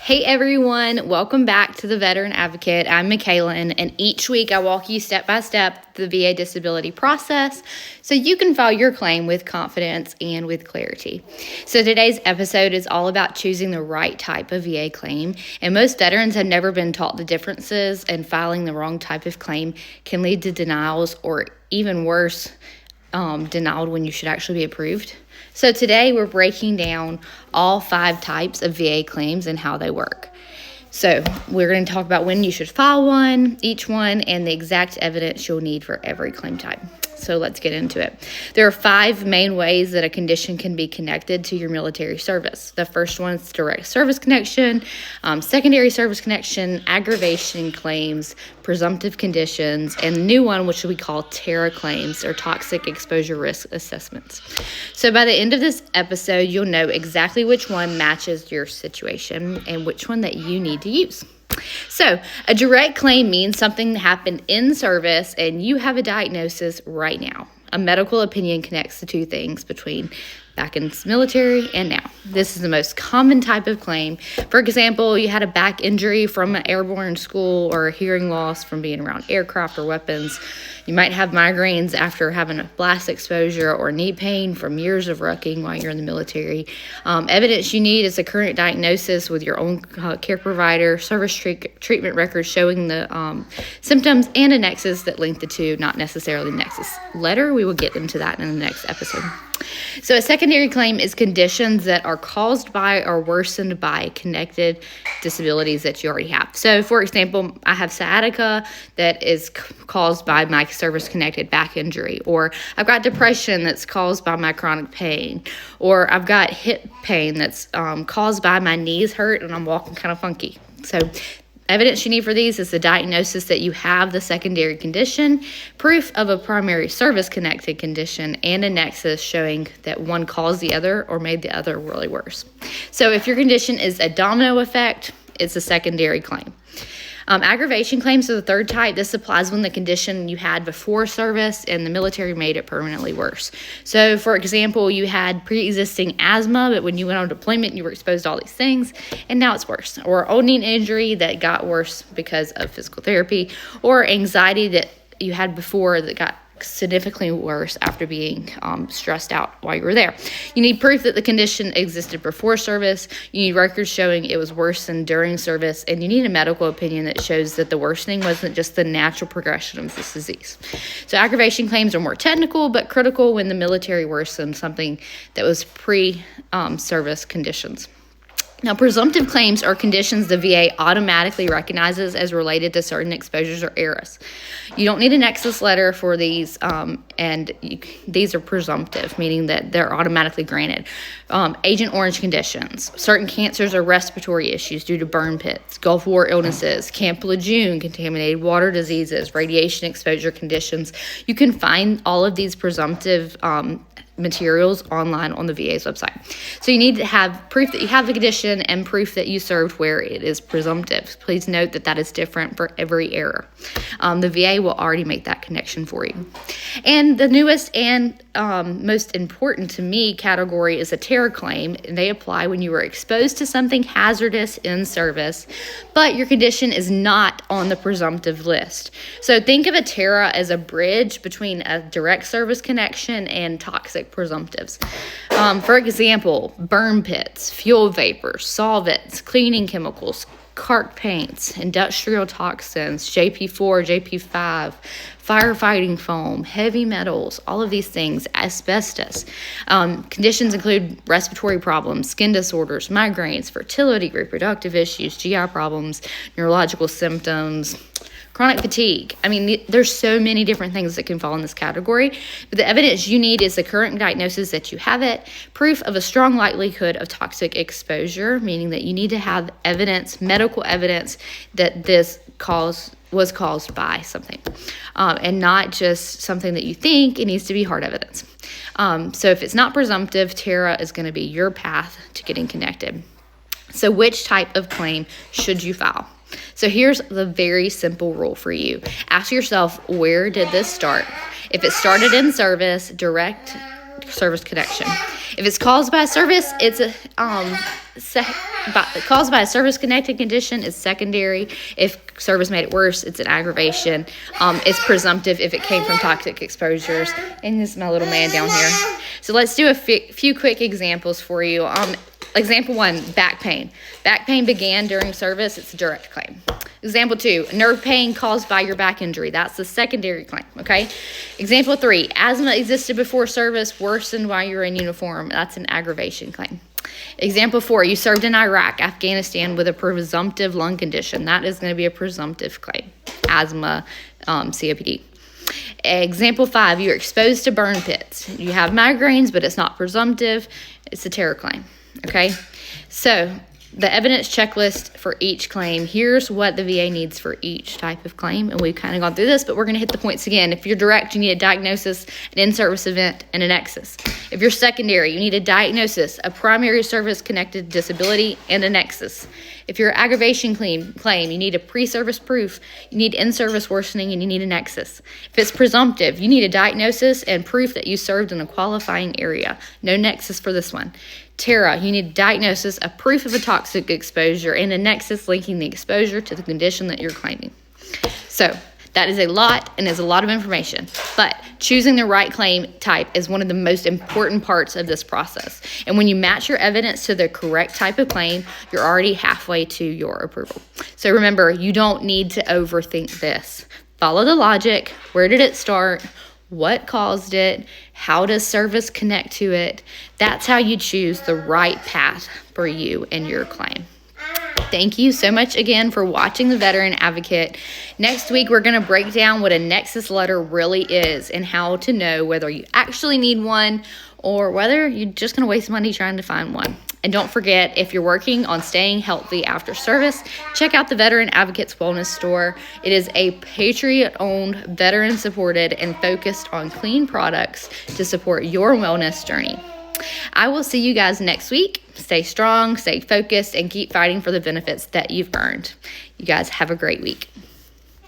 Hey everyone, welcome back to the Veteran Advocate. I'm Michaela, and each week I walk you step by step through the VA disability process so you can file your claim with confidence and with clarity. So today's episode is all about choosing the right type of VA claim, and most veterans have never been taught the differences, and filing the wrong type of claim can lead to denials or even worse, denied when you should actually be approved. So today we're breaking down all 5 types of VA claims and how they work. So we're going to talk about when you should file each one, and the exact evidence you'll need for every claim type. So let's get into it. There are 5 main ways that a condition can be connected to your military service. The first one is direct service connection, secondary service connection, aggravation claims, presumptive conditions, and the new one, which we call TERA claims, or toxic exposure risk assessments. So by the end of this episode, you'll know exactly which one matches your situation and which one that you need to use. So a direct claim means something that happened in service and you have a diagnosis right now. A medical opinion connects the two things between back in the military and now. This is the most common type of claim. For example, you had a back injury from an airborne school, or a hearing loss from being around aircraft or weapons. You might have migraines after having a blast exposure, or knee pain from years of rucking while you're in the military. Evidence you need is a current diagnosis with your own care provider, service treatment records showing the symptoms, and a nexus that link the two, not necessarily nexus letter. We will get into that in the next episode. So a secondary claim is conditions that are caused by or worsened by connected disabilities that you already have. So, for example, I have sciatica that is caused by my service-connected back injury, or I've got depression that's caused by my chronic pain, or I've got hip pain that's caused by my knees hurt and I'm walking kind of funky. So evidence you need for these is the diagnosis that you have the secondary condition, proof of a primary service-connected condition, and a nexus showing that one caused the other or made the other really worse. So if your condition is a domino effect, it's a secondary claim. Aggravation claims are the third type. This applies when the condition you had before service and the military made it permanently worse. So, for example, you had pre-existing asthma, but when you went on deployment, you were exposed to all these things, and now it's worse. Or old knee injury that got worse because of physical therapy, or anxiety that you had before that got significantly worse after being stressed out while you were there. You need proof that the condition existed before service. You need records showing it was worsened during service, and you need a medical opinion that shows that the worsening wasn't just the natural progression of this disease. So aggravation claims are more technical but critical when the military worsened something that was pre-service conditions. Now, presumptive claims are conditions the VA automatically recognizes as related to certain exposures or eras. You don't need a nexus letter for these, these are presumptive, meaning that they're automatically granted. Agent Orange conditions, certain cancers or respiratory issues due to burn pits, Gulf War illnesses, Camp Lejeune, contaminated water diseases, radiation exposure conditions. You can find all of these presumptive materials online on the VA's website. So you need to have proof that you have the condition and proof that you served where it is presumptive. Please note that that is different for every error. The VA will already make that connection for you. And the newest and most important to me category is a TERA claim. They apply when you were exposed to something hazardous in service, but your condition is not on the presumptive list. So think of a TERA as a bridge between a direct service connection and toxic presumptives. For example, burn pits, fuel vapors, solvents, cleaning chemicals, caulk paints, industrial toxins, JP4, JP5, firefighting foam, heavy metals, all of these things, asbestos. Conditions include respiratory problems, skin disorders, migraines, fertility, reproductive issues, GI problems, neurological symptoms, chronic fatigue. I mean, there's so many different things that can fall in this category, but the evidence you need is the current diagnosis that you have it, proof of a strong likelihood of toxic exposure, meaning that you need to have evidence, medical evidence, that this was caused by something, and not just something that you think. It needs to be hard evidence. So if it's not presumptive, TERA is going to be your path to getting connected. So which type of claim should you file? So here's the very simple rule for you. Ask yourself, where did this start? If it started in service, direct service connection. If it's caused by a service, it's a caused by a service connected condition is secondary. If service made it worse, it's an aggravation. It's presumptive if it came from toxic exposures. And this is my little man down here. So let's do a few quick examples for you. Example 1, back pain. Back pain began during service. It's a direct claim. Example 2, nerve pain caused by your back injury. That's the secondary claim, okay? Example 3, asthma existed before service, worsened while you're in uniform. That's an aggravation claim. Example 4, you served in Iraq, Afghanistan with a presumptive lung condition. That is going to be a presumptive claim. Asthma, COPD. Example 5, you're exposed to burn pits. You have migraines, but it's not presumptive. It's a TERA claim, okay? So the evidence checklist for each claim, here's what the VA needs for each type of claim. And we've kind of gone through this, but we're going to hit the points again. If you're direct, you need a diagnosis, an in-service event, and a nexus. If you're secondary, you need a diagnosis, a primary service-connected disability, and a nexus. If you're aggravation claim, you need a pre-service proof, you need in-service worsening, and you need a nexus. If it's presumptive, you need a diagnosis and proof that you served in a qualifying area. No nexus for this one. TERA, you need a diagnosis, a proof of a toxic exposure, and a nexus linking the exposure to the condition that you're claiming. So that is a lot and is a lot of information, but choosing the right claim type is one of the most important parts of this process. And when you match your evidence to the correct type of claim, you're already halfway to your approval. So remember, you don't need to overthink this. Follow the logic. Where did it start? What caused it? How does service connect to it? That's how you choose the right path for you and your claim. Thank you so much again for watching The Veteran Advocate. Next week, we're going to break down what a nexus letter really is and how to know whether you actually need one or whether you're just going to waste money trying to find one. And don't forget, if you're working on staying healthy after service, check out the Veteran Advocates Wellness Store. It is a Patriot-owned, veteran-supported, and focused on clean products to support your wellness journey. I will see you guys next week. Stay strong, stay focused, and keep fighting for the benefits that you've earned. You guys have a great week.